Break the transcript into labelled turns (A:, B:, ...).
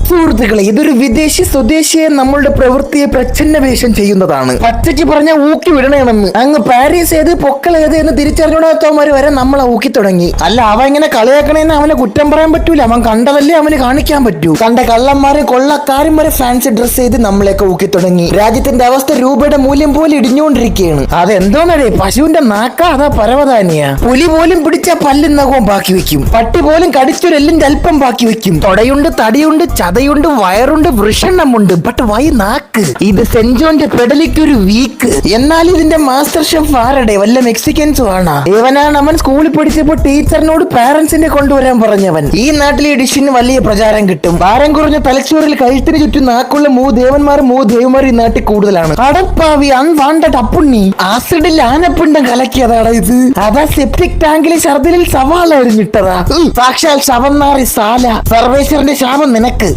A: സുഹൃത്തുക്കളെ, ഇതൊരു വിദേശി സ്വദേശിയെ നമ്മളുടെ പ്രവൃത്തിയെ പ്രച്ഛന്നവേഷം ചെയ്യുന്നതാണ്. പച്ചയ്ക്ക് പറഞ്ഞ ഊക്കി വിടണമെന്ന്. അങ്ങ് പാരീസ് ഏത് പൊക്കൾ ഏത് എന്ന് തിരിച്ചറിഞ്ഞൂടാത്തവന്മാര് വരെ നമ്മളെ ഊക്കി തുടങ്ങി. അല്ല, അവൻ ഇങ്ങനെ കളിയാക്കണേന്ന് അവനെ കുറ്റം പറയാൻ പറ്റൂല. അവൻ കണ്ടതല്ലേ അവന് കാണിക്കാൻ പറ്റൂ. കണ്ട കള്ളന്മാരെ കൊള്ളക്കാരും വരെ ഫാൻസി ഡ്രസ് ചെയ്ത് നമ്മളെയൊക്കെ ഊക്കി തുടങ്ങി. രാജ്യത്തിന്റെ അവസ്ഥ രൂപയുടെ മൂല്യം പോലെ ഇടിഞ്ഞുകൊണ്ടിരിക്കുകയാണ്. അതെന്തോന്നടേ, പശുവിന്റെ നാക്ക അതാ പരവതാനിയാ. പുലി പോലും പിടിച്ച പല്ലും നഖവും ബാക്കി വെക്കും. പട്ടി പോലും കടിച്ചൊരെല്ലിന്റെ അല്പം ബാക്കി വെക്കും. തൊടയുണ്ട്, തടിയുണ്ട്, ചതയുണ്ട്, വയറുണ്ട്, വൃഷണ്ണമുണ്ട്. ബട്ട് വൈ നാക്ക്? ഇത് സെഞ്ചോന്റെ പെടലിക്കൊരു വീക്ക്. എന്നാൽ ഇതിന്റെ മാസ്റ്റർ ഷെഫ് ആരുടെ? വല്ല മെക്സിക്കൻസും ആണാ? ഇവനാണ് അവൻ സ്കൂളിൽ പഠിച്ചപ്പോ ടീച്ചറിനോട് പാരന്റ്സിനെ കൊണ്ടുവരാൻ പറഞ്ഞവൻ. ഈ നാട്ടിലെ ഡിഷിന് വലിയ പ്രചാരം കിട്ടും. ഭാരം കുറഞ്ഞ തലച്ചോറിൽ കഴുത്തിന് ചുറ്റും നാക്കുള്ള മൂദേവന്മാരും മൂദേവന്മാരും ഈ നാട്ടിൽ കൂടുതലാണ്. അടപ്പാവി, അൺവാണ്ടഡ് അപ്പുണ്ണി. ആസിഡിൽ ആനപ്പിണ്ടം കലക്കിയതാണ് ഇത്. അതാ സെപ്റ്റിക് ടാങ്കിലെ ഛർദിലിൽ സവാള എറിഞ്ഞിട്ടതാ. സാക്ഷാൽ ശവം നാറി സാല. സർവേശ്വരന്റെ ശാപം നിനക്ക്.